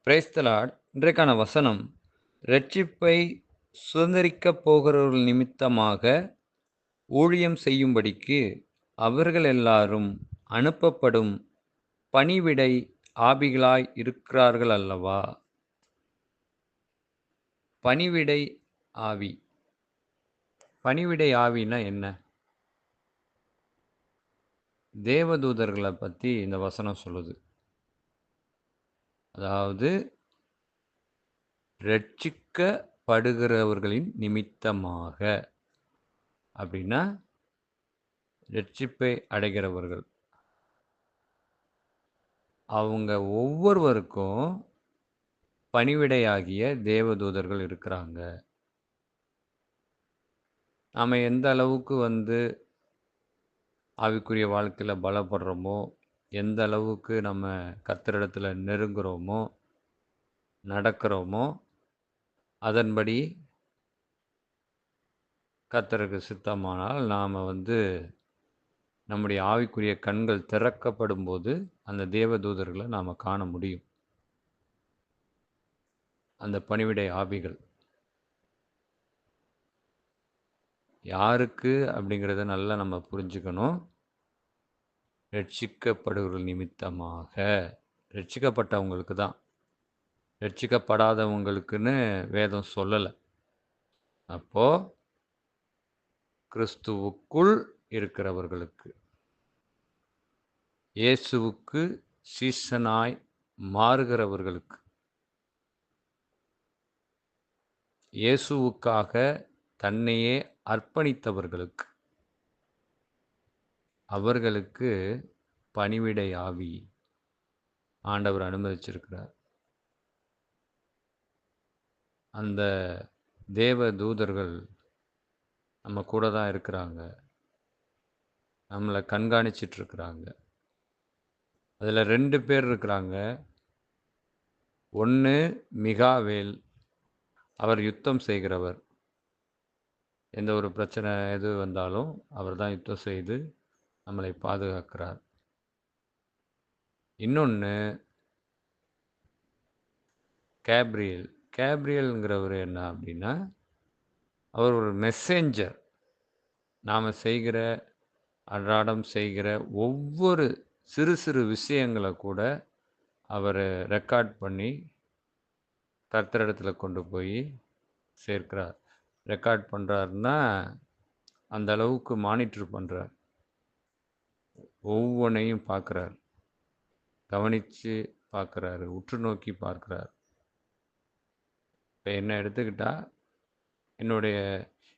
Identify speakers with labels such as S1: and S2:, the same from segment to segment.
S1: Praise the Lord. இன்றைக்கான வசனம், இரட்சிப்பை சுதந்தரிக்கப் போகிறவர்கள் நிமித்தமாக ஊழியம் செய்யும்படிக்கு அவர்கள் எல்லாரும் அனுப்பப்படும் பணிவிடை ஆவிகளாய் இருக்கிறார்கள் அல்லவா? பணிவிடை ஆவி. பணிவிடை ஆவின்னா என்ன? தேவதூதர்கள பத்தி இந்த வசனம் சொல்லுது. அதாவது இரட்சிக்கப்படுகிறவர்களின் நிமித்தமாக அப்படின்னா, இரட்சிப்பை அடைகிறவர்கள். அவங்க ஒவ்வொருவருக்கும் பணிவிடையாகிய தேவதூதர்கள் இருக்கிறாங்க. நாம எந்த அளவுக்கு ஆவிக்குரிய வாழ்க்கையில பலப்படுறோமோ, எந்த அளவுக்கு நம்ம கர்த்தரிடத்துல நெருங்குறோமோ, நடக்கிறோமோ, அதன்படி கர்த்தருக்கு சித்தமானால் நாம நம்முடைய ஆவிக்குரிய கண்கள் திறக்கப்படும்போது, அந்த தேவதூதர்கள நாம காண முடியும். அந்த பணிவிடை ஆவிகள். யாருக்கு அப்படிங்கிறத நல்லா நம்ம புரிஞ்சுக்கணும். ரட்சிக்கப்படுவர்கள் நிமித்தமாக. ரட்சிக்கப்பட்டவங்களுக்கு தான். ரட்சிக்கப்படாதவங்களுக்குன்னு வேதம் சொல்லல. அப்போ கிறிஸ்துவுக்குள் இருக்கிறவர்களுக்கு, இயேசுவுக்கு சீஷனாய் மாறுகிறவர்களுக்கு, இயேசுவுக்காக தன்னையே அர்ப்பணித்தவர்களுக்கு, அவர்களுக்கு பணிவிடை ஆவி ஆண்டவர் அனுமதிச்சிருக்கிறார். அந்த தேவ தூதர்கள் நம்ம கூட தான் இருக்கிறாங்க. நம்மளை கண்காணிச்சிட்டு இருக்கிறாங்க. அதில் 2 பேர் இருக்கிறாங்க. ஒன்று மிகாவேல், அவர் யுத்தம் செய்கிறவர். எந்த ஒரு பிரச்சனை எது வந்தாலும் அவர் தான் யுத்தம் செய்து நம்மளை பாதுகாக்கிறார். இன்னொன்று கேப்ரியல். கேப்ரியல்ங்கிறவர் என்ன அப்படின்னா, அவர் ஒரு மெசேஞ்சர். நாம் அன்றாடம் செய்கிற ஒவ்வொரு சிறு சிறு விஷயங்களை கூட அவர் ரெக்கார்ட் பண்ணி கர்த்தரிடத்தில் கொண்டு போய் சேர்க்கிறார். ரெக்கார்ட் பண்ணுறாருன்னா அந்த அளவுக்கு மானிட்டர் பண்ணுறார். ஒவ்வொன்றையும் பார்க்குறார், கவனித்து பார்க்குறாரு, உற்று நோக்கி பார்க்குறார். இப்போ என்ன எடுத்துக்கிட்டால், என்னுடைய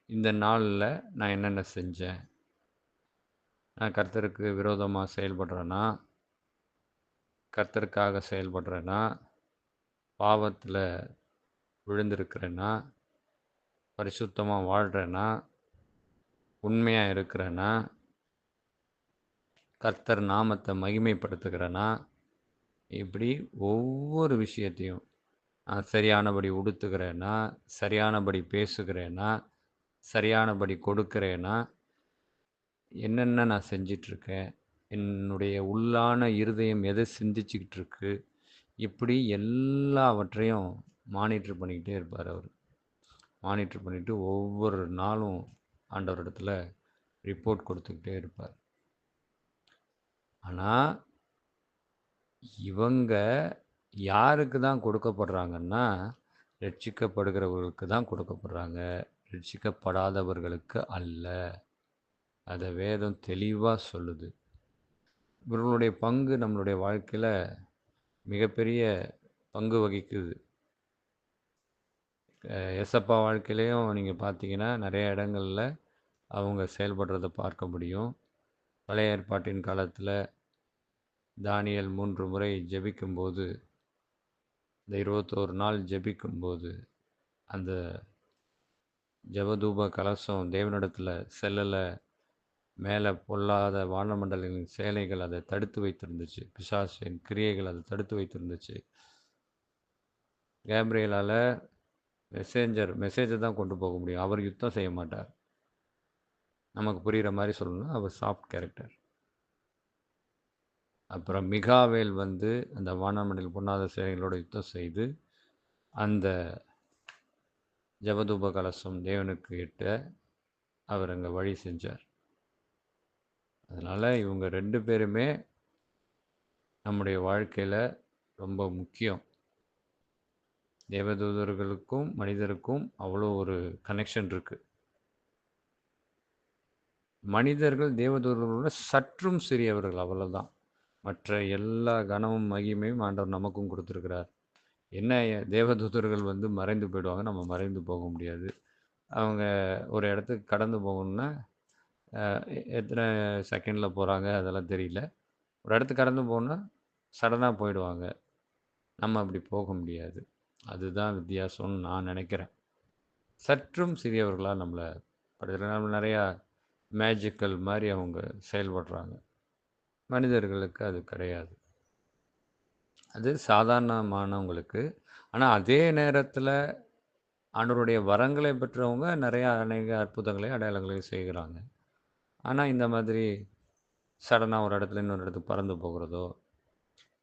S1: இந்த நாளில் நான் என்னென்ன செஞ்சேன், நான் கர்த்தருக்கு விரோதமாக செயல்படுறேன்னா, கர்த்தருக்காக செயல்படுறேன்னா, பாவத்தில் விழுந்திருக்கிறேன்னா, பரிசுத்தமாக வாழ்கிறேன்னா, உண்மையாக இருக்கிறேன்னா, கர்த்தர் நாமத்தை மகிமைப்படுத்துகிறேன்னா, இப்படி ஒவ்வொரு விஷயத்தையும் நான் சரியானபடி உடுத்துகிறேன்னா, சரியானபடி பேசுகிறேன்னா, சரியானபடி கொடுக்கிறேன்னா, என்னென்ன நான் செஞ்சிட்ருக்கேன், என்னுடைய உள்ளான இருதயம் எதை சிந்திச்சுக்கிட்டு இருக்கு, இப்படி எல்லாவற்றையும் மானிட்டர் பண்ணிக்கிட்டே இருப்பார் அவர். மானிட்டர் பண்ணிவிட்டு ஒவ்வொரு நாளும் ஆண்டவரிடத்துல ரிப்போர்ட் கொடுத்துக்கிட்டே இருப்பார். ஆனால் இவங்க யாருக்கு தான் கொடுக்கப்படுறாங்கன்னா, ரட்சிக்கப்படுகிறவர்களுக்கு தான் கொடுக்கப்படுறாங்க, ரட்சிக்கப்படாதவர்களுக்கு அல்ல. அதை வேதம் தெளிவாக சொல்லுது. இவர்களுடைய பங்கு நம்மளுடைய வாழ்க்கையில் மிகப்பெரிய பங்கு வகிக்குது. எசப்பா வாழ்க்கையிலையும் நீங்கள் பார்த்தீங்கன்னா நிறைய இடங்களில் அவங்க செயல்படுறதை பார்க்க முடியும். பழைய ஏற்பாட்டின் காலத்தில் தானியேல் 3 முறை ஜெபிக்கும்போது, இந்த 21 நாள் ஜெபிக்கும்போது, அந்த ஜெபதூப கலசம் தேவனிடத்தில் செல்லலை. மேலே பொல்லாத வானமண்டலங்களின் சேனைகள் அதை தடுத்து வைத்திருந்துச்சு. பிசாசின் கிரியைகள் அதை தடுத்து வைத்திருந்துச்சு. கேப்ரியலால் மெசேஜை தான் கொண்டு போக முடியும். அவர் யுத்தம் செய்ய மாட்டார். நமக்கு புரிகிற மாதிரி சொல்லணும்னா அவர் சாஃப்ட் கேரக்டர். அப்புறம் மிகாவேல் வந்து அந்த வானமண்டல பொன்னாத சேனைகளோட யுத்தம் செய்து அந்த ஜெபதூப கலசம் தேவனுக்கு எட்ட அவர் அங்கே வழி செஞ்சார். அதனால் இவங்க 2 பேருமே நம்முடைய வாழ்க்கையில் ரொம்ப முக்கியம். தேவதூதர்களுக்கும் மனிதருக்கும் அவ்வளோ ஒரு கனெக்ஷன் இருக்குது. மனிதர்கள் தேவதூதர்களோட சற்றும் சிறியவர்கள், அவ்வளோதான். மற்ற எல்லா கனமும் மகிமையும் ஆண்டவர் நமக்கும் கொடுத்துருக்கிறார். என்ன, தேவதூதர்கள் வந்து மறைந்து போயிடுவாங்க, நம்ம மறைந்து போக முடியாது. அவங்க ஒரு இடத்துக்கு கடந்து போகணுன்னா எத்தனை செகண்டில் போகிறாங்க அதெல்லாம் தெரியல. ஒரு இடத்துக்கு கடந்து போனால் சடனாக போயிடுவாங்க. நம்ம அப்படி போக முடியாது. அதுதான் வித்தியாசம்னு நான் நினைக்கிறேன். சற்றும் சிறியவர்களாக நம்மளை நம்ம நிறையா மேஜிக்கல் மாதிரி அவங்க செயல்படுறாங்க. மனிதர்களுக்கு அது கிடையாது. அது சாதாரணமானவங்களுக்கு. ஆனால் அதே நேரத்தில் ஆண்டவருடைய வரங்களை பெற்றவங்க நிறையா அநேக அற்புதங்களையும் அடையாளங்களையும் செய்கிறாங்க. ஆனால் இந்த மாதிரி சடனாக ஒரு இடத்துல இன்னொரு இடத்துக்கு பறந்து போகிறதோ,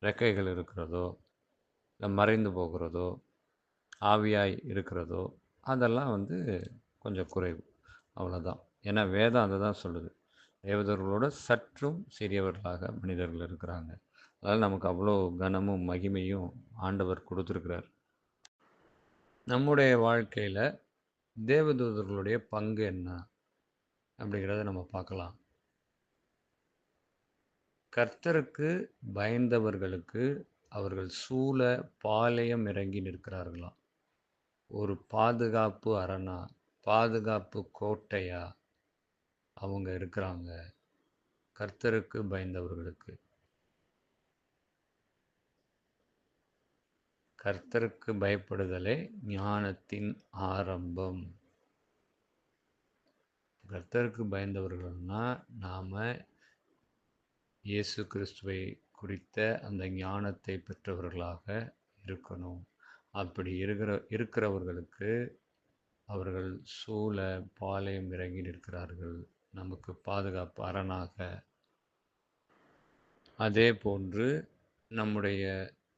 S1: ரெக்கைகள் இருக்கிறதோ, இல்லை மறைந்து போகிறதோ, ஆவியாய் இருக்கிறதோ, அதெல்லாம் வந்து கொஞ்சம் குறைவு. அவ்வளோதான். ஏன்னா வேதம் அதை தான் சொல்லுது. தேவதர்களோட சற்றும் சிறியவர்களாக மனிதர்கள் இருக்கிறாங்க. அதனால் நமக்கு அவ்வளோ கனமும் மகிமையும் ஆண்டவர் கொடுத்துருக்கிறார். நம்முடைய வாழ்க்கையில் தேவதூதர்களுடைய பங்கு என்ன அப்படிங்கிறத நம்ம பார்க்கலாம். கர்த்தருக்கு பயந்தவர்களுக்கு அவர்கள் சூழ பாளையம் இறங்கி நிற்கிறார்களாம். ஒரு பாதுகாப்பு அரணா, பாதுகாப்பு கோட்டையா அவங்க இருக்கிறாங்க கர்த்தருக்கு பயந்தவர்களுக்கு. கர்த்தருக்கு பயப்படுதலே ஞானத்தின் ஆரம்பம். கர்த்தருக்கு பயந்தவர்கள்னா நாம் இயேசு கிறிஸ்துவை குறித்த அந்த ஞானத்தை பெற்றவர்களாக இருக்கணும். அப்படி இருக்கிறவர்களுக்கு அவர்கள் சூழ பாளையம் இறங்கி நிற்கிறார்கள், நமக்கு பாதுகாப்பு அரணாக. அதே போன்று நம்முடைய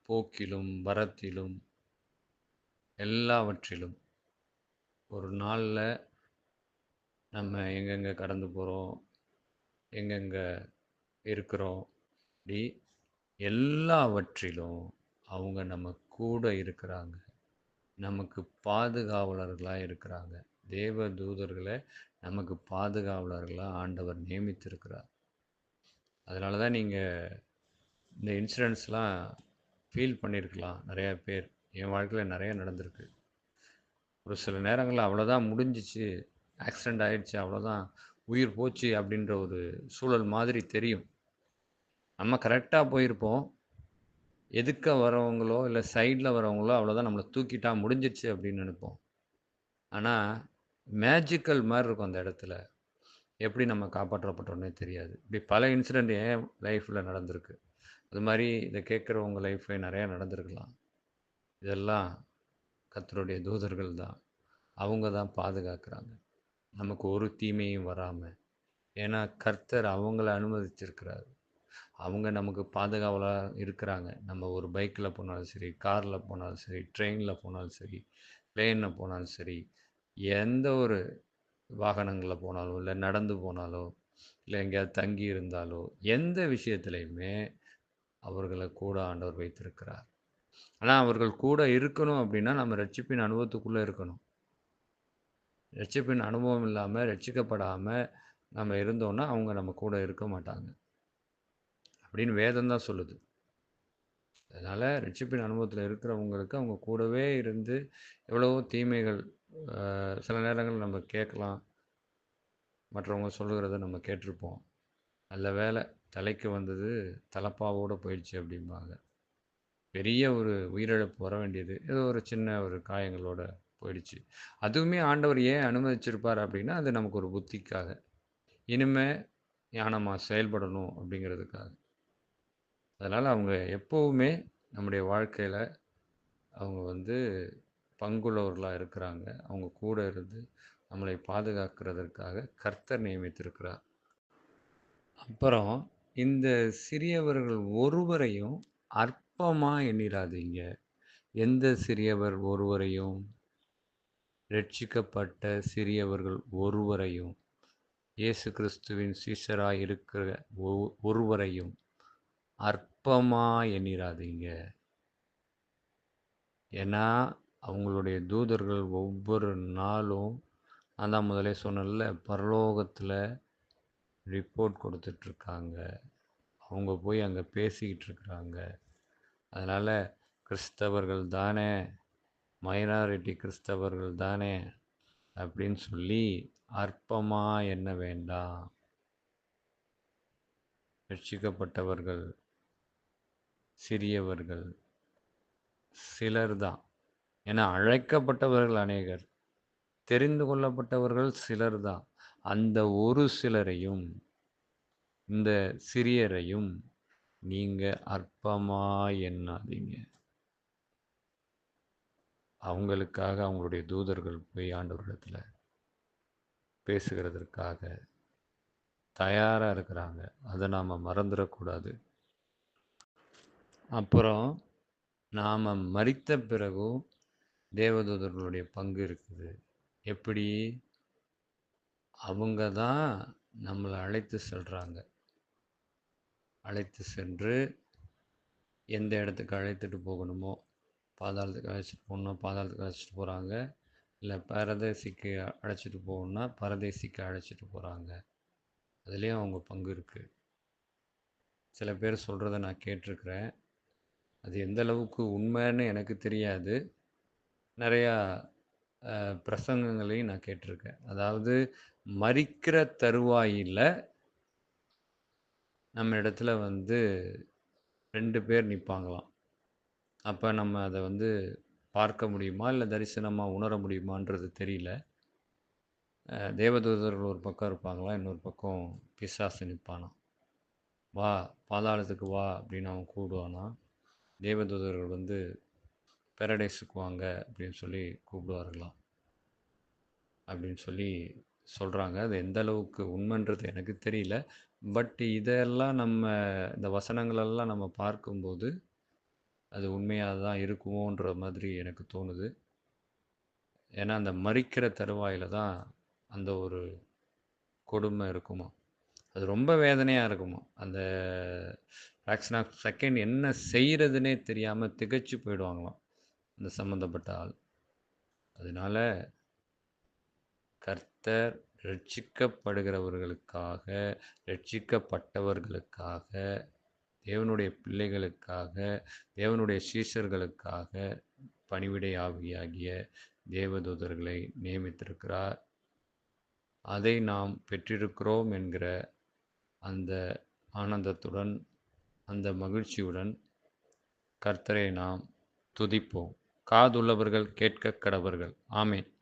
S1: போக்கிலும் வரத்திலும் எல்லாவற்றிலும் ஒரு நாளில் நம்ம எங்கெங்கே கடந்து போகிறோம், எங்கெங்கே இருக்கிறோம், இப்படி எல்லாவற்றிலும் அவங்க நம்ம கூட இருக்கிறாங்க, நமக்கு பாதுகாவலர்களாக இருக்கிறாங்க. தேவ தூதர்களை நமக்கு பாதுகாவலர்களாக ஆண்டவர் நியமித்திருக்கிறார். அதனால தான் நீங்கள் இந்த இன்சிடென்ட்ஸ்லாம் ஃபீல் பண்ணியிருக்கலாம் நிறையா பேர். என் வாழ்க்கையில் நிறைய நடந்திருக்கு. ஒரு சில நேரங்களில் அவ்வளோதான், முடிஞ்சிச்சு, ஆக்சிடெண்ட் ஆகிடுச்சு, அவ்வளோதான், உயிர் போச்சு அப்படின்ற ஒரு சூழல் மாதிரி தெரியும். நம்ம கரெக்டாக போயிருப்போம். எதுக்க வரவங்களோ இல்லை சைடில் வரவங்களோ அவ்வளோதான், நம்மளை தூக்கிட்டா முடிஞ்சிச்சு அப்படின்னு நினைப்போம். ஆனால் மேஜிக்கல் மாதிரி இருக்கும் அந்த இடத்துல. எப்படி நம்ம காப்பாற்றப்பட்டோன்னே தெரியாது. இப்படி பல இன்சிடெண்ட் என் லைஃப்பில் நடந்திருக்கு. அது மாதிரி இதை கேட்குறவங்க லைஃப்பில் நிறையா நடந்திருக்கலாம். இதெல்லாம் கர்த்தருடைய தூதர்கள் தான். அவங்க தான் பாதுகாக்கிறாங்க, நமக்கு ஒரு தீமையும் வராமல். ஏன்னா கர்த்தர் அவங்கள அனுமதிச்சிருக்கிறார். அவங்க நமக்கு பாதுகாவலாக இருக்கிறாங்க. நம்ம ஒரு பைக்கில் போனாலும் சரி, காரில் போனாலும் சரி, ட்ரெயினில் போனாலும் சரி, பிளேனில் போனாலும் சரி, எந்த ஒரு வாகனங்களில் போனாலும், இல்லை நடந்து போனாலோ, இல்லை எங்கேயாவது தங்கி இருந்தாலோ, எந்த விஷயத்துலையுமே அவர்களை கூட ஆண்டவர் வைத்திருக்கிறார். ஆனால் அவர்கள் கூட இருக்கணும் அப்படின்னா நம்ம ரட்சிப்பின் அனுபவத்துக்குள்ளே இருக்கணும். ரட்சிப்பின் அனுபவம் இல்லாமல், ரட்சிக்கப்படாமல் நம்ம இருந்தோன்னா அவங்க நம்ம கூட இருக்க மாட்டாங்க அப்படின்னு வேதம் தான் சொல்லுது. அதனால் ரட்சிப்பின் அனுபவத்தில் இருக்கிறவங்களுக்கு அவங்க கூடவே இருந்து எவ்வளவோ தீமைகள் சில நேரங்கள் நம்ம கேட்கலாம், மற்றவங்க சொல்லுகிறத நம்ம கேட்டிருப்போம். நல்ல வேலை தலைக்கு வந்தது தலப்பாவோடு போயிடுச்சு அப்படிம்பாங்க. பெரிய ஒரு உயிரிழப்பு வர வேண்டியது ஏதோ ஒரு சின்ன ஒரு காயங்களோட போயிடுச்சு. அதுவுமே ஆண்டவர் ஏன் அனுமதிச்சிருப்பார் அப்படின்னா, அது நமக்கு ஒரு புத்திக்காக, இனிமே ஞானமாக செயல்படணும் அப்படிங்கிறதுக்காக. அதனால் அவங்க எப்போவுமே நம்முடைய வாழ்க்கையில் அவங்க வந்து பங்குள்ளவர்களாக இருக்கிறாங்க. அவங்க கூட இருந்து நம்மளை பாதுகாக்கிறதற்காக கர்த்தர் நியமித்திருக்கிறார். அப்புறம் இந்த சிறியவர்கள் ஒருவரையும் அற்பமா எண்ணிராதீங்க. எந்த சிறியவர் ஒருவரையும், ரட்சிக்கப்பட்ட சிறியவர்கள் ஒருவரையும், இயேசு கிறிஸ்துவின் சீஷராய் இருக்கிற ஒருவரையும் அற்பமா எண்ணிராதீங்க. ஏன்னா, அவங்களுடைய தூதர்கள் ஒவ்வொரு நாளும் நான் தான் முதலே சொன்னேன்ல, பரலோகத்தில ரிப்போர்ட் குடுத்துட்ருக்காங்க. அவங்க போய் அங்க பேசிக்கிட்டு இருக்கிறாங்க. அதனால கிறிஸ்தவர்கள் தானே, மைனாரிட்டி கிறிஸ்தவர்கள் தானே அப்படின்னு சொல்லி அற்பமா எண்ண வேண்டாம். ரட்சிக்கப்பட்டவர்கள் சிறியவர்கள் சிலர் தான். ஏன்னா அழைக்கப்பட்டவர்கள் அநேகர், தெரிந்து கொள்ளப்பட்டவர்கள் சிலர் தான். அந்த ஒரு சிலரையும், இந்த சிறியரையும் நீங்க அற்பமா எண்ணாதீங்க. அவங்களுக்காக அவங்களுடைய தூதர்கள் போய் ஆண்டவரிடத்துல பேசுகிறதற்காக தயாரா இருக்கிறாங்க. அத நாம மறந்துறக்கூடாது. அப்புறம் நாம மரித்த பிறகும் தேவதூதர்களுடைய பங்கு இருக்குது. எப்படி? அவங்க தான் நம்மள அழைத்து செல்றாங்க. அழைத்து சென்று எந்த இடத்துக்கு அழைத்துட்டு போகணுமோ, பாதாளத்துக்கு அழைச்சிட்டு போகணும்னா பாதாளத்துக்கு அழைச்சிட்டு போறாங்க. இல்ல பரதேசிக்கு அழைச்சிட்டு போகணும்னா பரதேசிக்கு அழைச்சிட்டு போறாங்க. அதுலயும் அவங்க பங்கு இருக்கு. சில பேர் சொல்றத நான் கேட்டிருக்கிறேன். அது எந்த அளவுக்கு உண்மைன்னு எனக்கு தெரியாது. நெறையா பிரசங்கங்களையும் நான் கேட்டிருக்கேன். அதாவது மரிக்கிற தருவாயில நம்ம இடத்துல 2 பேர் நிப்பாங்களாம். அப்ப நம்ம அத பார்க்க முடியுமா? இல்ல தரிசனமா உணர முடியுமான்றது தெரியல. தேவதூதர்கள் ஒரு பக்கம் இருப்பாங்களாம். இன்னொரு பக்கம் பிசாசு நிப்பானாம். "வா, பாதாளத்துக்கு வா" அப்படின்னு அவன் கூப்பிடுவானாம். தேவதூதர்கள் "பாரடைஸுக்கு வாங்க" அப்படின்னு சொல்லி கூப்பிடுவார்களாம். அப்படின்னு சொல்லி சொல்றாங்க. அது எந்த அளவுக்கு உண்மைன்றது எனக்கு தெரியல. பட் இதெல்லாம் இந்த வசனங்களெல்லாம் நம்ம பார்க்கும்போது, அது உண்மையா தான் இருக்குமோன்ற மாதிரி எனக்கு தோணுது. ஏன்னா, அந்த மரிக்கிற தருவாயில தான் அந்த ஒரு கொடுமை இருக்குமாம். அது ரொம்ப வேதனையா இருக்குமாம். அந்த ஃபிராக்ஷன் ஆஃப் செகண்ட் என்ன செய்றதுன்னே தெரியாம திகைச்சு போயிடுவாங்களாம், அந்த சம்மந்தப்பட்ட ஆள். அதனால கர்த்தர் ரட்சிக்கப்படுகிறவர்களுக்காக, ரட்சிக்கப்பட்டவர்களுக்காக, தேவனுடைய பிள்ளைகளுக்காக, தேவனுடைய சீஷர்களுக்காக பணிவிடை ஆவியாகிய தேவதூதர்களை நியமித்திருக்கிறார். அதை நாம் பெற்றிருக்கிறோம் என்கிற அந்த ஆனந்தத்துடன், அந்த மகிழ்ச்சியுடன் கர்த்தரை நாம் துதிப்போம். காதுள்ளவர்கள் கேட்கக் கடவர்கள். ஆமென்.